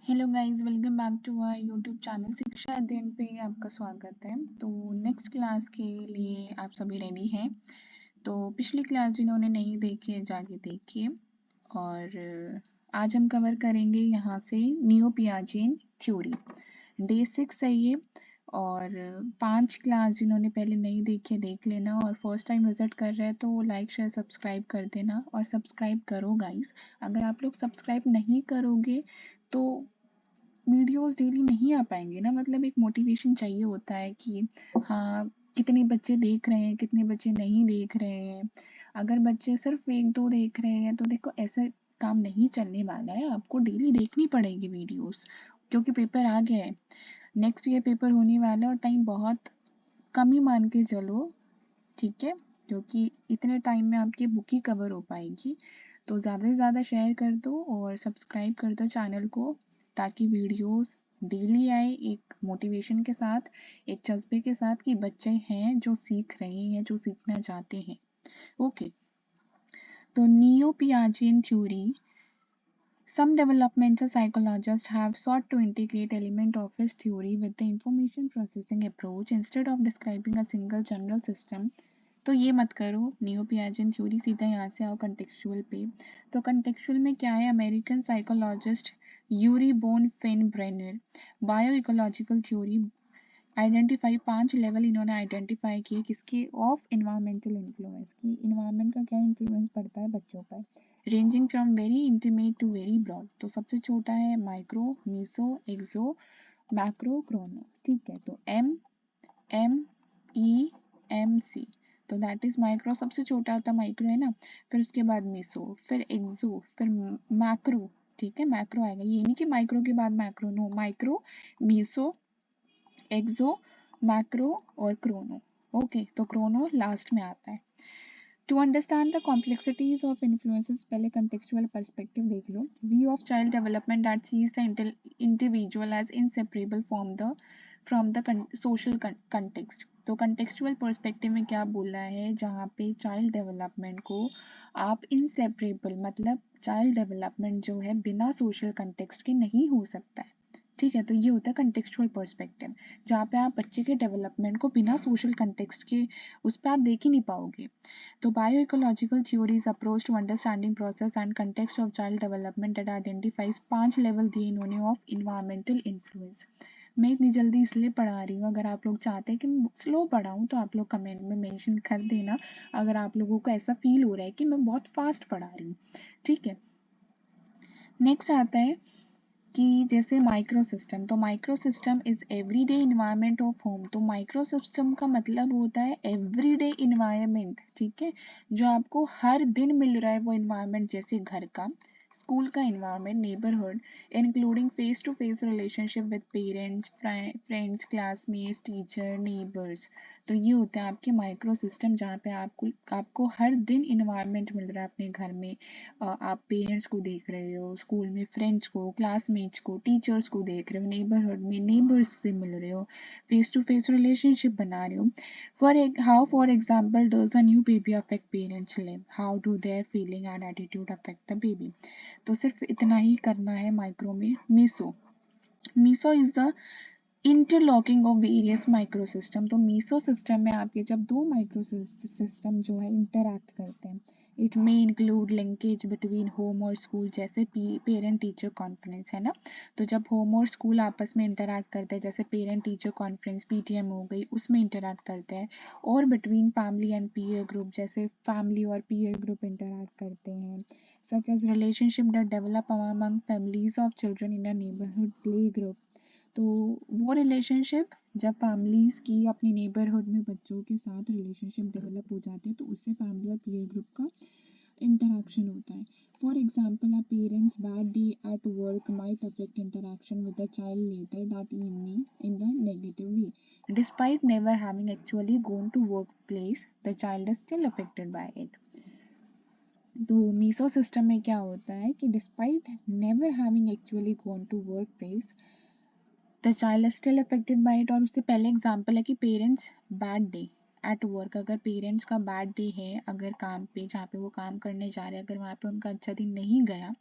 Hello guys, welcome back to our YouTube channel Shiksha Adhyayan पे आपका स्वागत है। तो नेक्स्ट क्लास के लिए आप सभी रेडी हैं? तो पिछली क्लास जिन्होंने नहीं देखी है जाके देखिए। और आज हम कवर करेंगे यहाँ से नियो पियाजेन थ्योरी। डे 6 है ये। और 5 क्लास जिन्होंने पहले नहीं देखी देख लेना, और फर्स्ट टाइम विजिट कर रहे हैं तो लाइक शेयर सब्सक्राइब कर देना, और सब्सक्राइब करो गाइस। अगर आप लोग सब्सक्राइब नहीं करोगे तो वीडियोस डेली नहीं आ पाएंगे ना। मतलब एक मोटिवेशन चाहिए होता है कि हाँ, कितने बच्चे देख रहे हैं, कितने बच्चे नहीं देख रहे हैं। अगर बच्चे सिर्फ 1-2 देख रहे हैं तो देखो ऐसा काम नहीं चलने वाला है। आपको डेली देखनी पड़ेगी वीडियोस, क्योंकि पेपर आ गया है। नेक्स्ट ईयर पेपर होने वाला है और टाइम बहुत कम ही मान के चलो, ठीक है? क्योंकि इतने टाइम में आपकी बुक ही कवर हो पाएगी। तो ज़्यादा से ज़्यादा शेयर कर दो और सब्सक्राइब कर दो चैनल को, ताकि वीडियोस डेली आए एक मोटिवेशन के साथ, एक जज्बे के साथ कि बच्चे हैं जो सीख रहे हैं, जो सीखना चाहते हैं। ओके, तो neo Piagetian theory. Some developmental psychologists have sought to integrate elements of his theory with the information processing approach instead of describing a single general system. तो ये मत करो नियो पियाजेन थ्योरी, सीधा यहाँ से आओ कंटेक्चुअल पे। तो कंटेक्चुअल में क्या है? American psychologist Urie Bronfenbrenner bioecological theory identify 5 level इन्होंने आइडेंटिफाई किए किसके? ऑफ इन्वायरमेंटल इन्फ्लुएंस की। इन्वायरमेंट का क्या इन्फ्लुएंस पड़ता है बच्चों पर, ranging from very intimate to very broad. तो सबसे छोटा है micro, meso, exo, macro, chrono. ठीक है, तो MEMC, तो दैट इज माइक्रो। सबसे छोटा होता माइक्रो है ना। फिर उसके बाद मीसो, फिर एक्सो, फिर मैक्रो। ठीक है, मैक्रो आएगा। ये नहीं कि माइक्रो के बाद macro, no, micro, meso, exo, macro और क्रोनो। ओके, तो क्रोनो लास्ट में आता है। To understand the complexities of influences, पहले कंटेक्चुअल पर्सपेक्टिव देख लो। View of child development that sees the individual as inseparable from the social context. तो contextual perspective में क्या बोला है? जहाँ पे चाइल्ड डेवलपमेंट को आप इनसेपरेबल, मतलब चाइल्ड डेवलपमेंट जो है बिना सोशल कंटेक्स्ट के नहीं हो सकता है। ठीक है, तो ये होता है कंटेक्चुअल पर्सपेक्टिव, जहाँ पे आप बच्चे के डेवलपमेंट को बिना सोशल कंटेक्स्ट के उस पर आप देख ही नहीं पाओगे। तो bioecological theories approach to understanding process and context of child development that identifies 5 level दिए इन्होंने ऑफ इन्वायरमेंटल इन्फ्लुएंस। मैं इतनी जल्दी इसलिए पढ़ा रही हूँ, अगर आप लोग चाहते हैं कि मैं स्लो पढ़ाऊँ तो आप लोग कमेंट में मेंशन कर देना, अगर आप लोगों को ऐसा फील हो रहा है कि मैं बहुत फास्ट पढ़ा रही हूँ। ठीक है, नेक्स्ट आता है कि जैसे माइक्रो सिस्टम, तो micro system is everyday environment of home. तो माइक्रो सिस्टम का मतलब होता है एवरीडे इन्वायरमेंट। ठीक है, जो आपको हर दिन मिल रहा है वो इन्वायरमेंट, जैसे घर का, स्कूल का environment, neighbourhood, including face to face relationship with parents, friends, classmates, teacher, neighbours. तो ये होता है आपके माइक्रो सिस्टम, जहाँ पे आपको हर दिन इन्वायरमेंट मिल रहा है अपने घर में। आप पेरेंट्स को देख रहे हो, स्कूल में फ्रेंड्स को, क्लासमेट्स को, टीचर्स को देख रहे हो, नेबरहुड में नेबर्स से मिल रहे हो, फेस टू फेस रिलेशनशिप बना रहे हो। For example does a new baby affect parents live, how do their feeling and attitude affect the baby. तो सिर्फ इतना ही करना है माइक्रो में। Meso is the interlocking of various micro system. तो मीसो सिस्टम में आपके जब 2 माइक्रो सिस्टम जो है इंटरैक्ट करते हैं, it may include linkage between home और स्कूल, जैसे पेरेंट टीचर कॉन्फ्रेंस है ना। तो जब होम और स्कूल आपस में इंटरैक्ट करते हैं, जैसे पेरेंट टीचर कॉन्फ्रेंस PTM हो गई, उसमें इंटरैक्ट करते हैं। और between family and peer group, जैसे फैमिली और पीयर ग्रुप इंटरैक्ट करते हैं, such as relationship that develop among families of children in a neighbourhood play group. तो वो रिलेशनशिप जब फैमिलीज की अपनी नेबरहुड में बच्चों के साथ रिलेशनशिप डेवलप हो जाते हैं, तो उससे फैमिली और पीयर ग्रुप का इंटरेक्शन होता है। For example a parents bad day at work might affect interaction with the child later that evening in the negative way, despite never having actually gone to work place, the child is still affected by it. तो meso system में क्या होता है कि despite never having actually gone to work place, the child is still affected by it. और उससे पहले example है कि parents bad day at work, अगर पेरेंट्स का बैड डे है, अगर काम पे जहाँ पे वो काम करने जा रहे हैं अगर वहाँ पे उनका अच्छा दिन नहीं गया,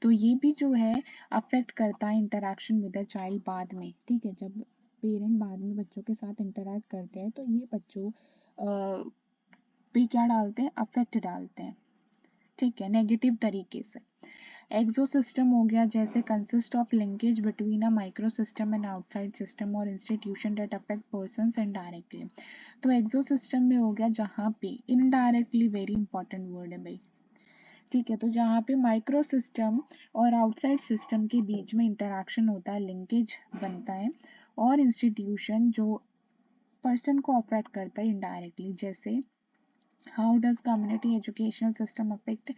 तो ये भी जो है अफेक्ट करता है इंटरेक्शन विद द चाइल्ड बाद में। ठीक है, जब पेरेंट बाद में बच्चों के साथ इंटरेक्ट करते हैं तो ये बच्चों पे क्या डालते हैं, अफेक्ट डालते हैं। ठीक है, नेगेटिव तरीके से। एक्सोसिस्टम हो गया, जैसे consist of linkage between a micro system and outside system और institution that affect persons indirectly. तो एक्सोसिस्टम में हो गया जहाँ पे इनडायरेक्टली, वेरी इंपॉर्टेंट वर्ड है भाई। ठीक है, तो जहाँ पे माइक्रो सिस्टम और आउटसाइड सिस्टम के बीच में इंटरेक्शन होता है, लिंकेज बनता है, और इंस्टीट्यूशन जो पर्सन को अफेक्ट करता है इनडायरेक्टली। जैसे how does community education system affect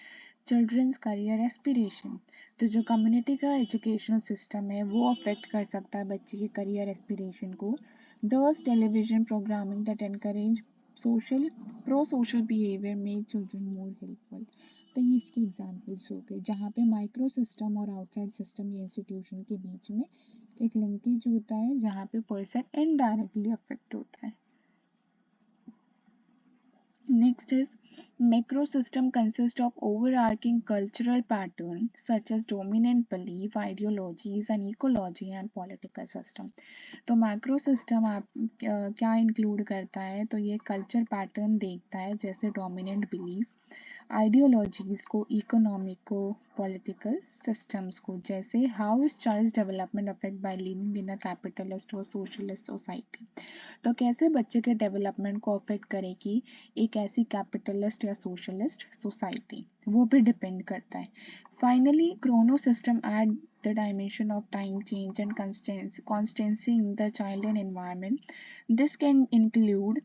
children's career aspiration. तो जो कम्युनिटी का एजुकेशनल सिस्टम है वो अफेक्ट कर सकता है बच्चे के करियर एस्पिरेशन को। Does television programming that encourage social pro social behaviour make children more helpful. तो ये इसके एग्जाम्पल्स हो गए जहाँ पे माइक्रो सिस्टम और आउटसाइड सिस्टम या इंस्टीट्यूशन के बीच में एक लिंकेज होता है जहाँ पे पर्सन इनडायरेक्टली अफेक्ट होता है। Next is macro system consists of overarching cultural pattern such as dominant belief, ideologies and ecology and political system। तो मैक्रो सिस्टम आप क्या इंक्लूड करता है, तो ये कल्चर पैटर्न देखता है, जैसे डोमिनेंट बिलीफ, आइडियोलॉजीज को, इकोनॉमिक को, पॉलिटिकल सिस्टम्स को। जैसे how is child development affect by living in a capitalist और सोशलिस्ट सोसाइटी। तो कैसे बच्चे के डेवलपमेंट को अफेक्ट करेगी एक ऐसी कैपिटलिस्ट या सोशलिस्ट सोसाइटी, वो भी डिपेंड करता है। Finally chrono system add the dimension of time change and constancy in the child and environment. This can include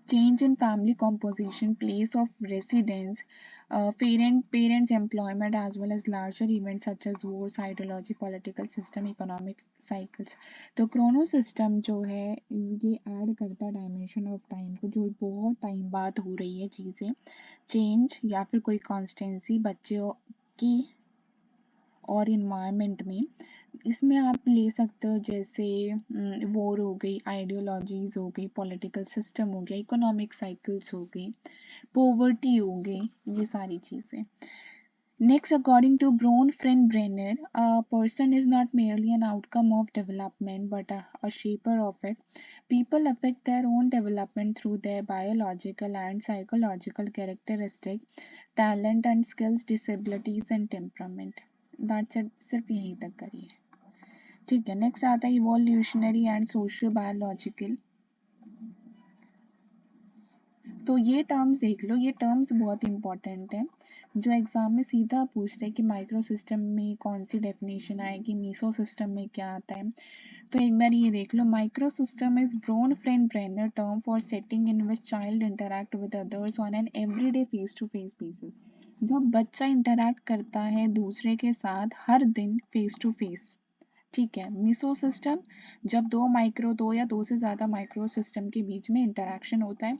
change in family composition, place of residence, parents employment, as well as larger events such as wars, ideology, political system, economic cycles। तो Chrono system जो है ये add करता है dimension of time को, जो बहुत time बाद हो रही है चीज़ें, चेंज या फिर कोई कॉन्स्टेंसी बच्चों की और इन्वायरमेंट में। इसमें आप ले सकते हो जैसे वॉर हो गई, आइडियोलॉजीज हो गई, पॉलिटिकल सिस्टम हो गया, इकोनॉमिक साइकिल्स हो गई, पोवर्टी हो गई, ये सारी चीज़ें। Next, according to Bronfenbrenner, a person is not merely an outcome of development but a shaper of it. People affect their own development through their biological and psychological characteristics, talent and skills, disabilities and temperament. That's it, सिर्फ यहीं तक करिए। ठीक है, next आता है evolutionary and socio biological. तो ये टर्म्स देख लो, ये टर्म्स बहुत इंपॉर्टेंट है, जो एग्जाम में सीधा पूछते हैं कि माइक्रो सिस्टम में कौन सी डेफिनेशन आएगी, मीसो सिस्टम में क्या आता है। तो एक बार ये देख लो, micro system is Bronfenbrenner term for setting in which child interact with others on an everyday face to face basis. जब बच्चा इंटरैक्ट करता है दूसरे के साथ हर दिन फेस टू फेस। ठीक है, मीसो सिस्टम जब दो या दो से ज़्यादा माइक्रो सिस्टम के बीच में इंटरेक्शन होता है।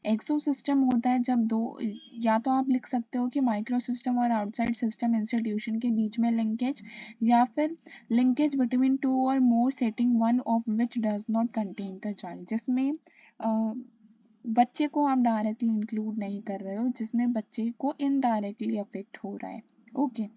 एक्सो सिस्टम होता है जब दो, या तो आप लिख सकते हो कि माइक्रो सिस्टम और आउटसाइड सिस्टम इंस्टीट्यूशन के बीच में लिंकेज, या फिर लिंकेज बिटवीन टू और मोर setting one of which does not contain the child, जिसमें बच्चे को आप डायरेक्टली इंक्लूड नहीं कर रहे हो, जिसमें बच्चे को इनडायरेक्टली अफेक्ट हो रहा है। ओके,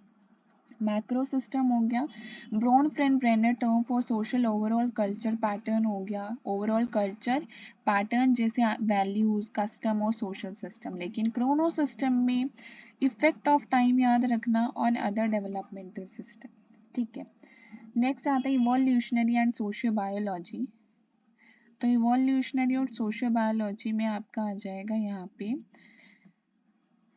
मैक्रो सिस्टम हो गया, Bronfenbrenner term for social overall culture pattern हो गया, ओवरऑल कल्चर पैटर्न जैसे वैल्यूज, कस्टम और सोशल सिस्टम। लेकिन क्रोनो सिस्टम में इफेक्ट ऑफ टाइम याद रखना ऑन अदर डेवलपमेंटल सिस्टम। ठीक है, नेक्स्ट आता है इवोल्यूशनरी एंड सोशियो बायोलॉजी। तो इवोल्यूशनरी और सोशियो बायोलॉजी में आपका आ जाएगा यहाँ पे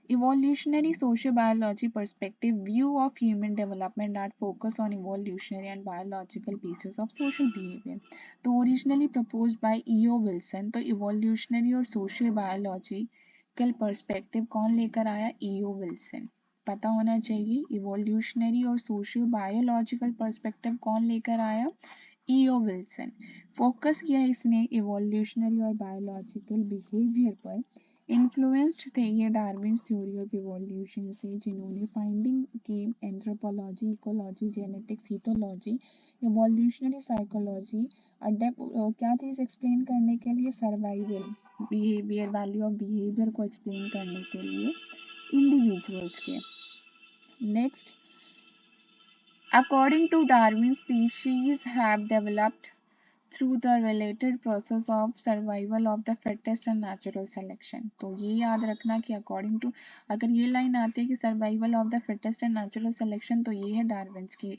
evolutionary sociobiology perspective view of human development that focus on evolutionary and biological basis of social behavior। तो originally proposed by E.O. Wilson। तो evolutionary और sociobiological perspective कौन लेकर आया, E.O. Wilson। पता होना चाहिए, evolutionary और sociobiological perspective कौन लेकर आया, E.O. विल्सन। फोकस किया इसने इवोल्यूशनरी और बायोलॉजिकल बिहेवियर पर इन्फ्लुएंस्ड थे ये डार्विन्स थ्योरी ऑफ इवोल्यूशन से, जिन्होंने फाइंडिंग की anthropology, ecology, genetics, ethology, evolutionary psychology, क्या चीज़ एक्सप्लेन करने के लिए, survival, behaviour, value of behaviour को एक्सप्लेन करने के लिए इंडिविजुअल्स के। Next, according to Darwin, species have developed through the related process of survival of the fittest and natural selection। तो ये याद रखना कि अकॉर्डिंग टू, अगर ये लाइन आती है कि survival of the fittest and natural selection, तो ये है डार्विन्स की,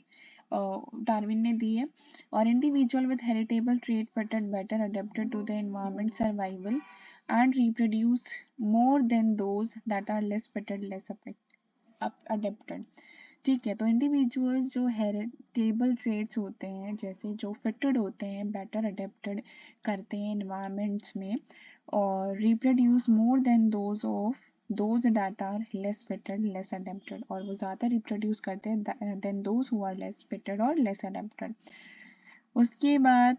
डार्विन ने दी है। और individual with heritable trait fitted better adapted to the environment survival and reproduce more than those that are less fitted less adapted. ठीक है, तो इंडिविजुअल्स जो हेरिटेबल ट्रेड्स होते हैं, जैसे जो फिटेड होते हैं, बेटर अडेप्टेड करते हैं इन्वायरमेंट्स में, और reproduce more than those that are less fitted less adapted, और वो ज़्यादा रिप्रोड्यूस करते हैं than those who are less fitted और लेस अडेप्टेड। उसके बाद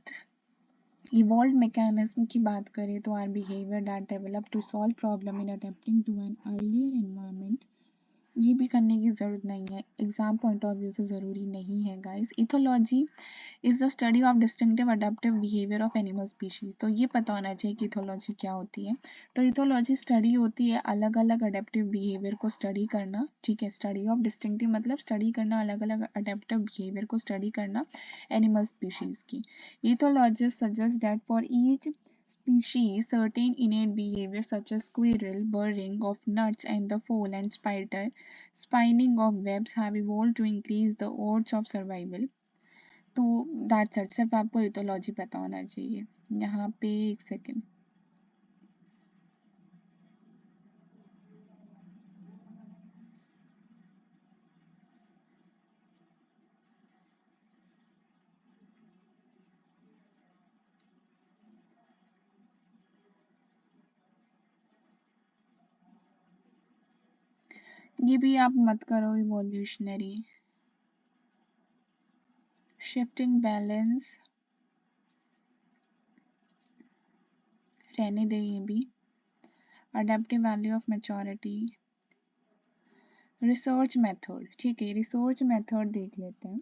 इवॉल्व मैकेनिज्म की बात करें तो are behaviour that develop to solve problem in adapting to an earlier environment. ये भी करने की ज़रूरत नहीं है, एग्जाम पॉइंट ऑफ व्यू से ज़रूरी नहीं है guys. Ethology is the study of distinctive adaptive behaviour of animal species. तो ये पता होना चाहिए कि इथोलॉजी क्या होती है। तो इथोलॉजी स्टडी होती है अलग अलग अडेप्टिव बिहेवियर को स्टडी करना। ठीक है, स्टडी ऑफ डिस्टिंक्टिव मतलब स्टडी करना अलग अलग अडेप्टिव बिहेवियर को स्टडी करना एनिमल स्पीशीज की। Ethologist suggest that for each species, certain innate behaviors such as squirrel, burrowing of nuts and the foal and spider, spinning of webs have evolved to increase the odds of survival। तो that's it, सिर्फ आपको ethology पता होना चाहिए। यहाँ पे एक second, ये भी आप मत करो, इवोल्यूशनरी शिफ्टिंग बैलेंस रहने दे, ये भी adaptive value of maturity, research method. ठीक है, रिसर्च मेथड देख लेते हैं।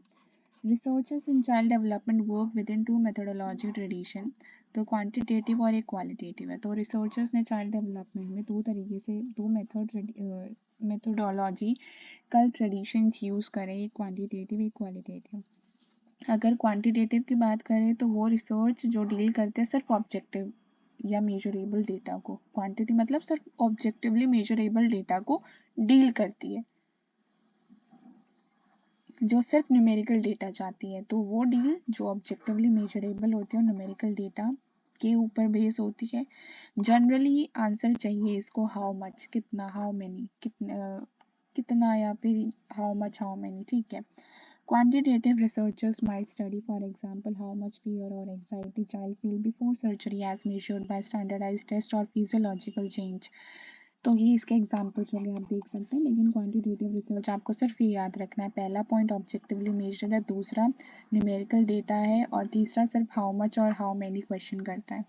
Researchers in child development work with in two methodology tradition. तो क्वांटिटेटिव और एक क्वालिटेटिव है। तो रिसर्चर्स ने चाइल्ड डेवलपमेंट में दो तरीके से दो मेथोडोलॉजी कल ट्रेडिशंस यूज़ करें, एक क्वांटिटेटिव एक क्वालिटेटिव। अगर क्वांटिटेटिव की बात करें तो वो रिसर्च जो डील करते हैं सिर्फ ऑब्जेक्टिव या मेजरेबल डेटा को, क्वांटिटी मतलब सिर्फ ऑब्जेक्टिवली मेजरेबल डेटा को डील करती है, जो सिर्फ न्यूमेरिकल डेटा चाहती है। तो वो डील जो ऑब्जेक्टिवली मेजरेबल होती है न्यूमेरिकल डेटा के ऊपर बेस होती है। जनरली आंसर चाहिए इसको हाउ मच, कितना, हाउ मेनी, कितना या फिर हाउ मच, हाउ मेनी। ठीक है, quantitative researchers might study, for example, how much fear or anxiety child feel before surgery as measured by standardized test or physiological change। तो ये इसके examples हो गए, आप देख सकते हैं। लेकिन क्वांटिटेटिव रिसर्च आपको सिर्फ ये याद रखना है, पहला पॉइंट ऑब्जेक्टिवली मेजर्ड है, दूसरा न्यूमेरिकल डेटा है, और तीसरा सिर्फ हाउ मच और हाउ मेनी क्वेश्चन करता है।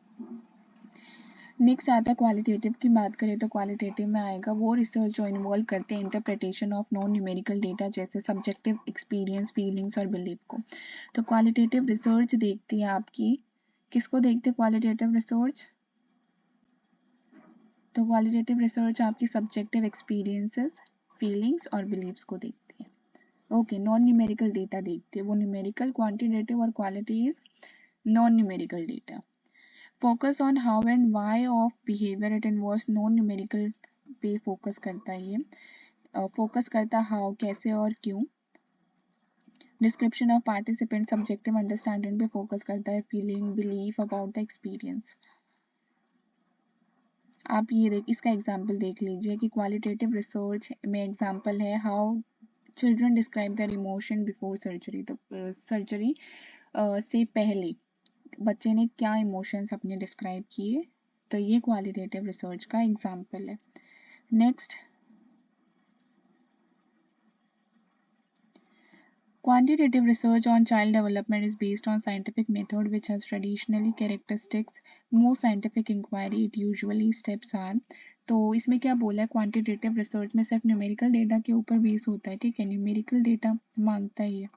नेक्स्ट आता है क्वालिटेटिव की बात करें तो क्वालिटेटिव में आएगा वो रिसर्च जो इन्वॉल्व करते हैं interpretation of non numerical data, जैसे सब्जेक्टिव एक्सपीरियंस, फीलिंग्स और बिलीफ को। तो क्वालिटेटिव रिसर्च देखती है आपकी, किसको देखते हैं क्वालिटेटिव रिसर्च? तो क्वालिटेटिव रिसर्च आपकी सब्जेक्टिव एक्सपीरियंसेस, फीलिंग्स और बिलीव्स को देखती है। ओके, नॉन न्यूमेरिकल डेटा देखती है वो, न्यूमेरिकल, क्वांटिटेटिव और quality is non numerical data. Focus on how and why of behaviour, it involves non numerical पे फोकस करता है ये। फोकस करता हाउ, कैसे और क्यों। Description of participant, subjective understanding पे फोकस करता है, feeling, belief about the experience. आप ये देख, इसका एग्जाम्पल देख लीजिए कि क्वालिटेटिव रिसर्च में एग्जाम्पल है how children describe their emotion before surgery. तो सर्जरी से पहले बच्चे ने क्या इमोशंस अपने डिस्क्राइब किए, तो ये क्वालिटेटिव रिसर्च का एग्जाम्पल है। Next, quantitative research on child development is based on scientific method which has traditionally characteristics. Most scientific inquiry, it usually steps are तो इसमें क्या बोला है, क्वांटिटेटिव रिसर्च में सिर्फ न्यूमेरिकल डेटा के ऊपर बेस होता है, ठीक है, न्यूमेरिकल डेटा मांगता है ये,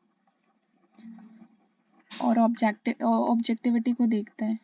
और ऑब्जेक्टिविटी को देखता है।